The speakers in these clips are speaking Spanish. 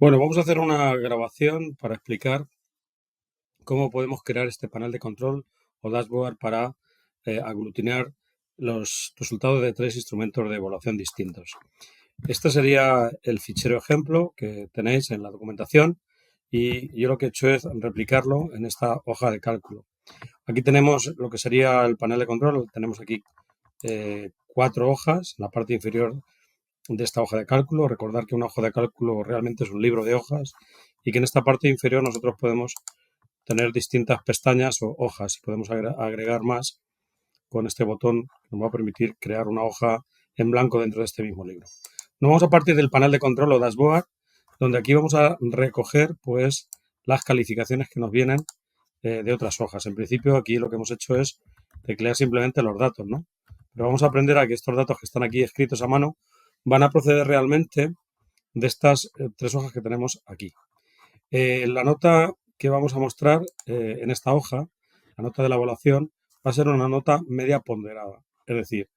Bueno, vamos a hacer una grabación para explicar cómo podemos crear este panel de control o dashboard para aglutinar los resultados de tres instrumentos de evaluación distintos. Este sería el fichero ejemplo que tenéis en la documentación y yo lo que he hecho es replicarlo en esta hoja de cálculo. Aquí tenemos lo que sería el panel de control. Tenemos aquí 4 hojas en la parte inferior de esta hoja de cálculo. Recordar que una hoja de cálculo realmente es un libro de hojas y que en esta parte inferior nosotros podemos tener distintas pestañas o hojas y podemos agregar más con este botón que nos va a permitir crear una hoja en blanco dentro de este mismo libro. Nos vamos a partir del panel de control o dashboard, donde aquí vamos a recoger pues las calificaciones que nos vienen de otras hojas. En principio aquí lo que hemos hecho es teclear simplemente los datos, ¿no? Pero vamos a aprender a que estos datos que están aquí escritos a mano van a proceder realmente de estas tres hojas que tenemos aquí. La nota que vamos a mostrar en esta hoja, la nota de la evaluación, va a ser una nota media ponderada. Es decir,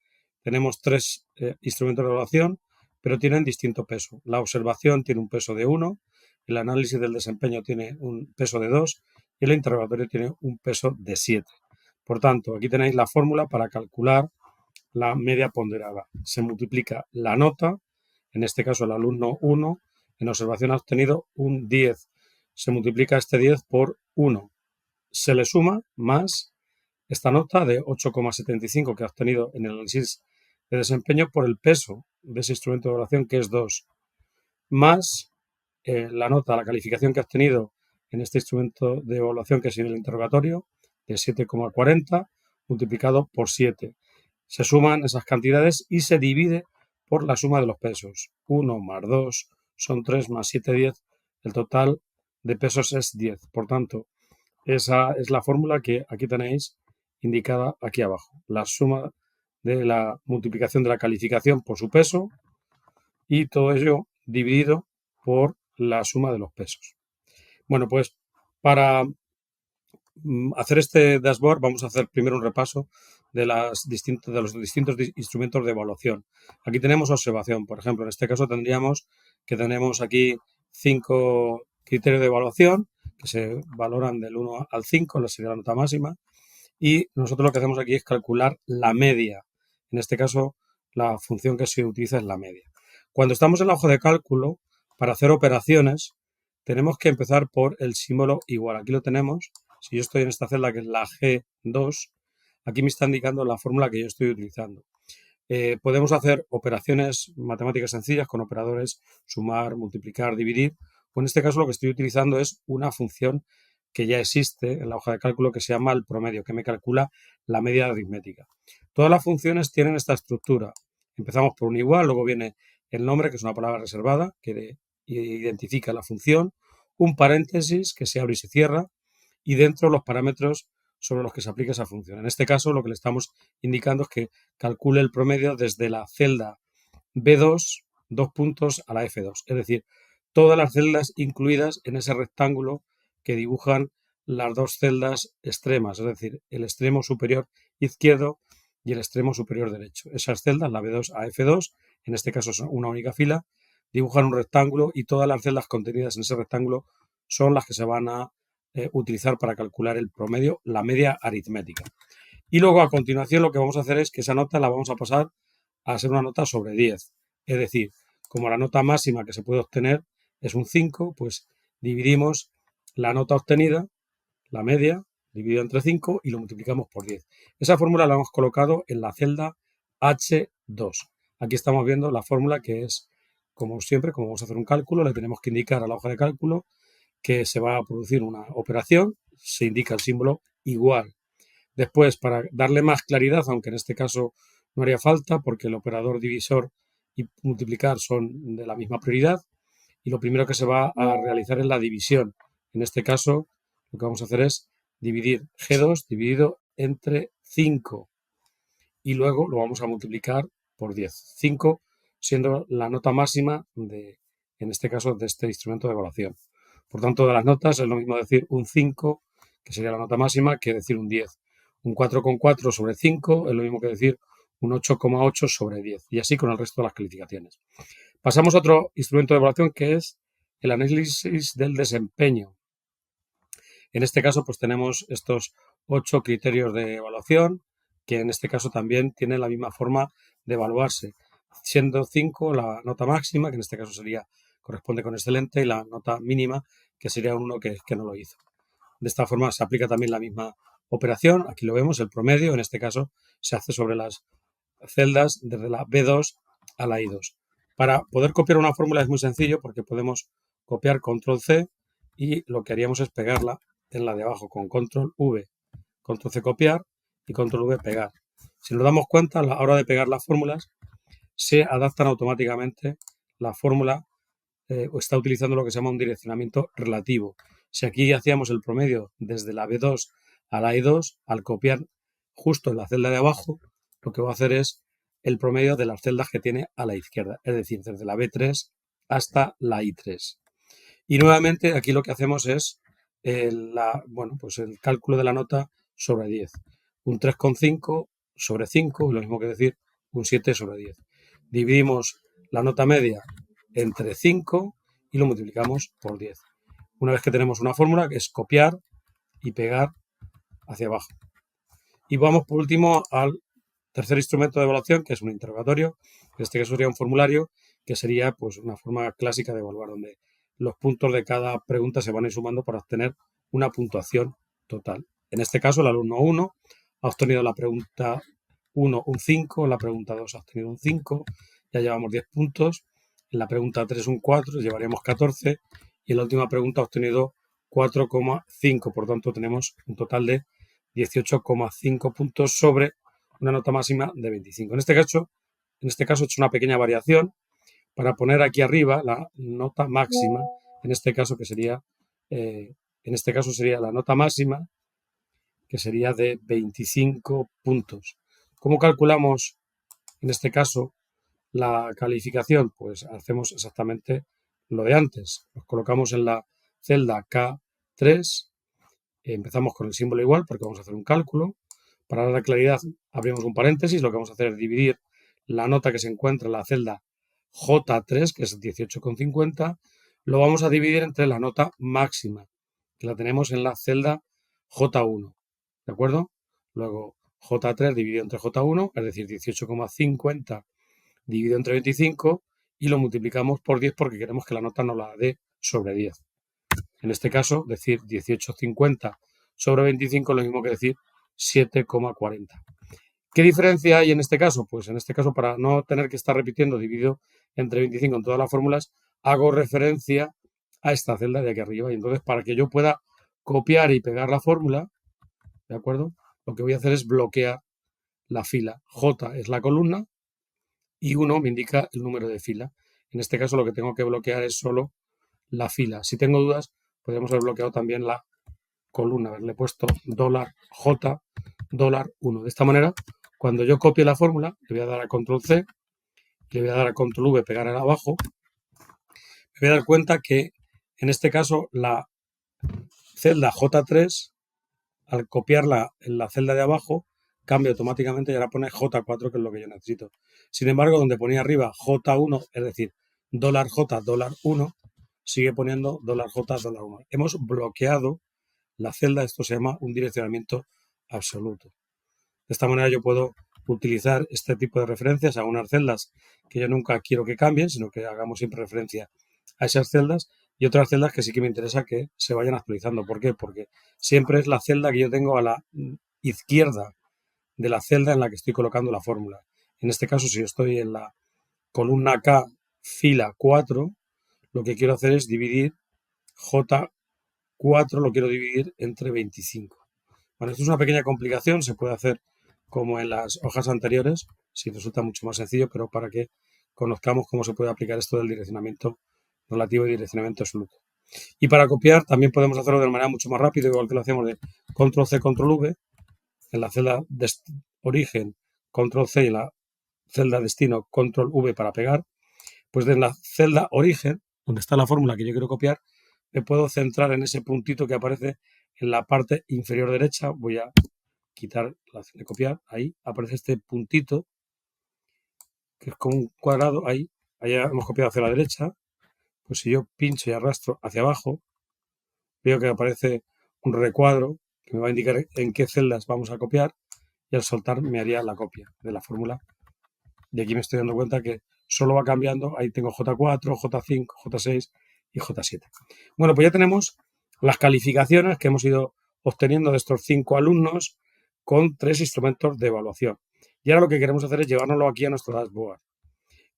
tenemos tres instrumentos de evaluación, pero tienen distinto peso. La observación tiene un peso de 1, el análisis del desempeño tiene un peso de 2 y el interrogatorio tiene un peso de 7. Por tanto, aquí tenéis la fórmula para calcular la media ponderada. Se multiplica la nota, en este caso el alumno 1, en observación ha obtenido un 10. Se multiplica este 10 por 1. Se le suma más esta nota de 8,75 que ha obtenido en el análisis de desempeño por el peso de ese instrumento de evaluación, que es 2, más la nota, la calificación que ha obtenido en este instrumento de evaluación, que es en el interrogatorio, de 7,40, multiplicado por 7. Se suman esas cantidades y se divide por la suma de los pesos. 1 más 2 son 3 más 7, 10. El total de pesos es 10. Por tanto, esa es la fórmula que aquí tenéis indicada aquí abajo. La suma de la multiplicación de la calificación por su peso y todo ello dividido por la suma de los pesos. Bueno, pues para hacer este dashboard vamos a hacer primero un repaso de los distintos instrumentos de evaluación. Aquí tenemos observación, por ejemplo, en este caso tendríamos que tenemos aquí 5 criterios de evaluación que se valoran del 1 al 5, la sería la nota máxima, y nosotros lo que hacemos aquí es calcular la media. En este caso, la función que se utiliza es la media. Cuando estamos en la hoja de cálculo, para hacer operaciones, tenemos que empezar por el símbolo igual. Aquí lo tenemos. Si yo estoy en esta celda, que es la G2, aquí me está indicando la fórmula que yo estoy utilizando. Podemos hacer operaciones matemáticas sencillas con operadores sumar, multiplicar, dividir, o en este caso lo que estoy utilizando es una función que ya existe en la hoja de cálculo que se llama el promedio, que me calcula la media aritmética. Todas las funciones tienen esta estructura. Empezamos por un igual, luego viene el nombre, que es una palabra reservada, que identifica la función, un paréntesis que se abre y se cierra, y dentro los parámetros sobre los que se aplica esa función. En este caso, lo que le estamos indicando es que calcule el promedio desde la celda B2, 2 puntos, a la F2. Es decir, todas las celdas incluidas en ese rectángulo que dibujan las dos celdas extremas, es decir, el extremo superior izquierdo y el extremo superior derecho. Esas celdas, la B2 a F2, en este caso son una única fila, dibujan un rectángulo y todas las celdas contenidas en ese rectángulo son las que se van a utilizar para calcular el promedio, la media aritmética. Y luego a continuación lo que vamos a hacer es que esa nota la vamos a pasar a ser una nota sobre 10. Es decir, como la nota máxima que se puede obtener es un 5, pues dividimos la nota obtenida, la media, dividido entre 5 y lo multiplicamos por 10. Esa fórmula la hemos colocado en la celda H2. Aquí estamos viendo la fórmula que es, como siempre, como vamos a hacer un cálculo, le tenemos que indicar a la hoja de cálculo que se va a producir una operación, se indica el símbolo igual. Después, para darle más claridad, aunque en este caso no haría falta porque el operador divisor y multiplicar son de la misma prioridad, y lo primero que se va a realizar es la división. En este caso, lo que vamos a hacer es dividir G2 dividido entre 5 y luego lo vamos a multiplicar por 10. 5 siendo la nota máxima en este caso, de este instrumento de evaluación. Por tanto, de las notas es lo mismo decir un 5, que sería la nota máxima, que decir un 10. Un 4,4 sobre 5 es lo mismo que decir un 8,8 sobre 10. Y así con el resto de las calificaciones. Pasamos a otro instrumento de evaluación que es el análisis del desempeño. En este caso, pues tenemos estos 8 criterios de evaluación, que en este caso también tienen la misma forma de evaluarse, siendo 5 la nota máxima, que en este caso corresponde con excelente, y la nota mínima, que sería uno que no lo hizo. De esta forma se aplica también la misma operación. Aquí lo vemos, el promedio, en este caso, se hace sobre las celdas desde la B2 a la I2. Para poder copiar una fórmula es muy sencillo porque podemos copiar control C y lo que haríamos es pegarla en la de abajo con control V, control C copiar y control V pegar. Si nos damos cuenta, a la hora de pegar las fórmulas, se adaptan automáticamente la fórmula o está utilizando lo que se llama un direccionamiento relativo. Si aquí hacíamos el promedio desde la B2 a la I2, al copiar justo en la celda de abajo, lo que va a hacer es el promedio de las celdas que tiene a la izquierda, es decir, desde la B3 hasta la I3. Y nuevamente aquí lo que hacemos es pues el cálculo de la nota sobre 10. Un 3,5 sobre 5, lo mismo que decir un 7 sobre 10. Dividimos la nota media entre 5 y lo multiplicamos por 10. Una vez que tenemos una fórmula, que es copiar y pegar hacia abajo. Y vamos por último al tercer instrumento de evaluación, que es un interrogatorio. En este caso sería un formulario, que sería pues una forma clásica de evaluar, donde los puntos de cada pregunta se van a ir sumando para obtener una puntuación total. En este caso, el alumno 1 ha obtenido la pregunta 1 un 5, en la pregunta 2 ha obtenido un 5, ya llevamos 10 puntos. En la pregunta 3 un 4, llevaríamos 14. Y en la última pregunta ha obtenido 4,5. Por tanto, tenemos un total de 18,5 puntos sobre una nota máxima de 25. En este caso he hecho una pequeña variación para poner aquí arriba la nota máxima, en este caso sería la nota máxima, que sería de 25 puntos. ¿Cómo calculamos en este caso la calificación? Pues hacemos exactamente lo de antes. Nos colocamos en la celda K3, empezamos con el símbolo igual porque vamos a hacer un cálculo. Para dar claridad, abrimos un paréntesis, lo que vamos a hacer es dividir la nota que se encuentra en la celda J3, que es 18,50, lo vamos a dividir entre la nota máxima, que la tenemos en la celda J1, ¿de acuerdo? Luego J3 dividido entre J1, es decir, 18,50 dividido entre 25, y lo multiplicamos por 10 porque queremos que la nota nos la dé sobre 10. En este caso, decir 18,50 sobre 25 es lo mismo que decir 7,40. ¿Qué diferencia hay en este caso? Pues en este caso, para no tener que estar repitiendo dividido entre 25 en todas las fórmulas, hago referencia a esta celda de aquí arriba. Y entonces, para que yo pueda copiar y pegar la fórmula, ¿de acuerdo? Lo que voy a hacer es bloquear la fila. J es la columna y 1 me indica el número de fila. En este caso, lo que tengo que bloquear es solo la fila. Si tengo dudas, podríamos haber bloqueado también la columna, haberle puesto $J, $1. De esta manera, cuando yo copie la fórmula, le voy a dar a control C, le voy a dar a control V, pegar abajo, me voy a dar cuenta que en este caso la celda J3, al copiarla en la celda de abajo, cambia automáticamente y ahora pone J4, que es lo que yo necesito. Sin embargo, donde ponía arriba J1, es decir, $J, $1, sigue poniendo $J, $1. Hemos bloqueado la celda. Esto se llama un direccionamiento absoluto. De esta manera yo puedo utilizar este tipo de referencias a unas celdas que yo nunca quiero que cambien, sino que hagamos siempre referencia a esas celdas, y otras celdas que sí que me interesa que se vayan actualizando. ¿Por qué? Porque siempre es la celda que yo tengo a la izquierda de la celda en la que estoy colocando la fórmula. En este caso, si yo estoy en la columna K, fila 4, lo que quiero hacer es dividir J4, lo quiero dividir entre 25. Bueno, esto es una pequeña complicación, se puede hacer como en las hojas anteriores, si resulta mucho más sencillo, pero para que conozcamos cómo se puede aplicar esto del direccionamiento relativo y direccionamiento absoluto. Y para copiar también podemos hacerlo de manera mucho más rápida, igual que lo hacemos de control C, control V, en la celda de origen, control C, y en la celda destino, control V para pegar. Pues en la celda origen, donde está la fórmula que yo quiero copiar, me puedo centrar en ese puntito que aparece en la parte inferior derecha. Voy a quitar la opción de copiar. Ahí aparece este puntito, que es como un cuadrado. Ahí hemos copiado hacia la derecha. pues si yo pincho y arrastro hacia abajo, veo que aparece un recuadro que me va a indicar en qué celdas vamos a copiar y al soltar me haría la copia de la fórmula. Y aquí me estoy dando cuenta que solo va cambiando. Ahí tengo J4, J5, J6 y J7. Bueno, pues ya tenemos las calificaciones que hemos ido obteniendo de estos 5 alumnos con 3 instrumentos de evaluación. Y ahora lo que queremos hacer es llevárnoslo aquí a nuestro dashboard.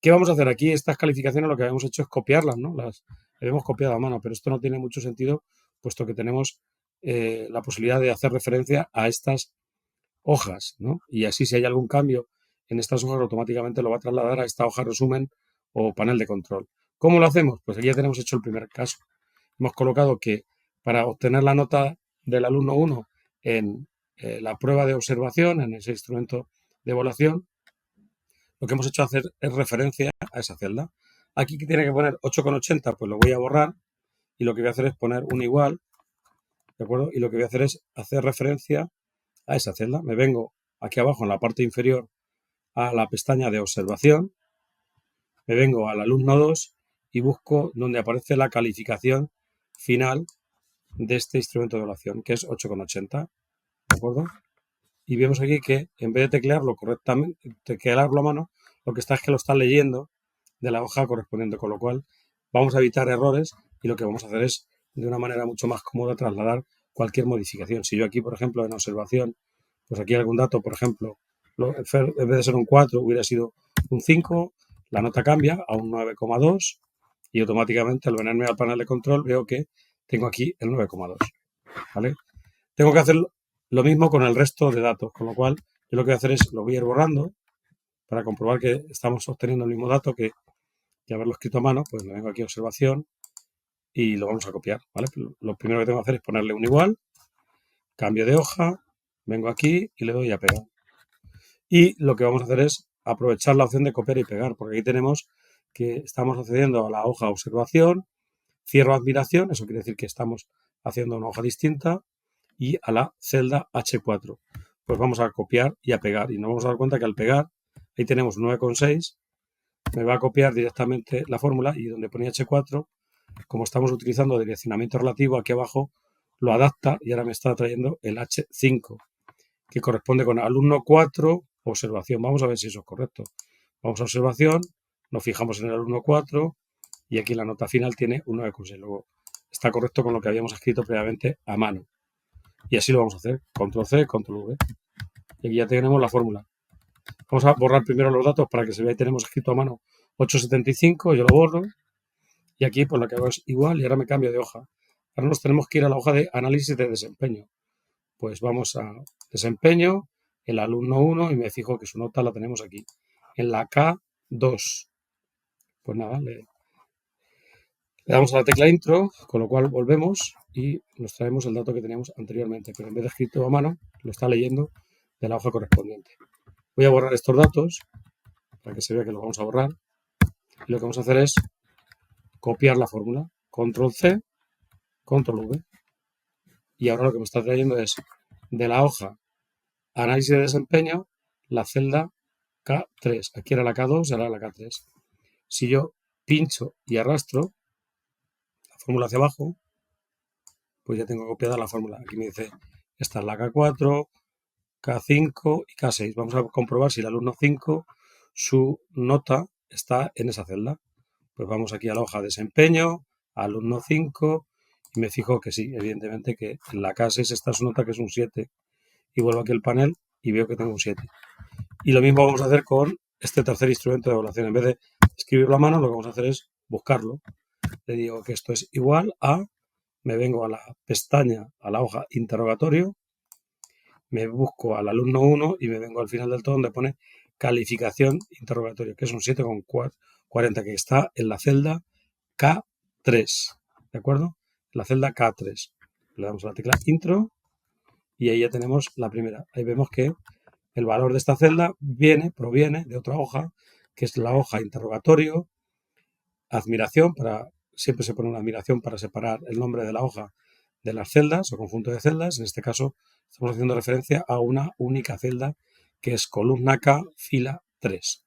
¿Qué vamos a hacer aquí? Estas calificaciones lo que habíamos hecho es copiarlas, ¿no? Las habíamos copiado a mano, pero esto no tiene mucho sentido, puesto que tenemos la posibilidad de hacer referencia a estas hojas, ¿no? Y así si hay algún cambio en estas hojas, automáticamente lo va a trasladar a esta hoja resumen o panel de control. ¿Cómo lo hacemos? Pues aquí ya tenemos hecho el primer caso. Hemos colocado que para obtener la nota del alumno 1 en la prueba de observación, en ese instrumento de evaluación, lo que hemos hecho hacer es referencia a esa celda. Aquí que tiene que poner 8,80, pues lo voy a borrar y lo que voy a hacer es poner un igual, ¿de acuerdo? Y lo que voy a hacer es hacer referencia a esa celda. Me vengo aquí abajo en la parte inferior a la pestaña de observación, me vengo al alumno 2 y busco donde aparece la calificación final de este instrumento de evaluación, que es 8,80, ¿de acuerdo? Y vemos aquí que en vez de teclearlo correctamente, teclearlo a mano, lo que está es que lo está leyendo de la hoja correspondiente, con lo cual vamos a evitar errores y lo que vamos a hacer es, de una manera mucho más cómoda, trasladar cualquier modificación. Si yo aquí, por ejemplo, en observación, pues aquí algún dato, por ejemplo, en vez de ser un 4 hubiera sido un 5, la nota cambia a un 9,2 y automáticamente al venirme al panel de control veo que tengo aquí el 9,2, ¿vale? Tengo que hacer lo mismo con el resto de datos, con lo cual yo lo que voy a hacer es lo voy a ir borrando para comprobar que estamos obteniendo el mismo dato que haberlo escrito a mano. Pues me vengo aquí a observación y lo vamos a copiar, ¿vale? Lo primero que tengo que hacer es ponerle un igual, cambio de hoja, vengo aquí y le doy a pegar. Y lo que vamos a hacer es aprovechar la opción de copiar y pegar, porque aquí tenemos que estamos accediendo a la hoja observación, cierro admiración, eso quiere decir que estamos haciendo una hoja distinta, y a la celda H4. Pues vamos a copiar y a pegar. Y nos vamos a dar cuenta que al pegar, ahí tenemos 9,6, me va a copiar directamente la fórmula y donde ponía H4, como estamos utilizando direccionamiento relativo, aquí abajo lo adapta y ahora me está trayendo el H5, que corresponde con alumno 4, observación. Vamos a ver si eso es correcto. Vamos a observación, nos fijamos en el alumno 4 y aquí la nota final tiene un 9,6. Luego está correcto con lo que habíamos escrito previamente a mano. Y así lo vamos a hacer. Control C, Control V. Y aquí ya tenemos la fórmula. Vamos a borrar primero los datos para que se vea. Tenemos escrito a mano 8,75. Yo lo borro. Y aquí pues lo que hago es igual y ahora me cambio de hoja. Ahora nos tenemos que ir a la hoja de análisis de desempeño. Pues vamos a desempeño, el alumno 1 y me fijo que su nota la tenemos aquí. En la K2. Pues nada, le damos a la tecla intro, con lo cual volvemos y nos traemos el dato que teníamos anteriormente, pero en vez de escrito a mano, lo está leyendo de la hoja correspondiente. Voy a borrar estos datos para que se vea que los vamos a borrar. Y lo que vamos a hacer es copiar la fórmula. Control C, Control V. Y ahora lo que me está trayendo es de la hoja análisis de desempeño la celda K3. Aquí era la K2, ahora la K3. Si yo pincho y arrastro la fórmula hacia abajo, pues ya tengo copiada la fórmula. Aquí me dice, esta es la K4, K5 y K6. Vamos a comprobar si el alumno 5, su nota está en esa celda. Pues vamos aquí a la hoja de desempeño, alumno 5, y me fijo que sí, evidentemente que en la K6 está su nota, que es un 7. Y vuelvo aquí al panel y veo que tengo un 7. Y lo mismo vamos a hacer con este tercer instrumento de evaluación. En vez de escribirlo a mano, lo que vamos a hacer es buscarlo. Le digo que esto es igual a, me vengo a la pestaña, a la hoja interrogatorio, me busco al alumno 1 y me vengo al final del todo donde pone calificación interrogatorio, que es un 7,40, que está en la celda K3, ¿de acuerdo? En la celda K3. Le damos a la tecla intro y ahí ya tenemos la primera. Ahí vemos que el valor de esta celda proviene de otra hoja, que es la hoja interrogatorio, admiración, siempre se pone una admiración para separar el nombre de la hoja de las celdas o conjunto de celdas. En este caso estamos haciendo referencia a una única celda que es columna K, fila 3.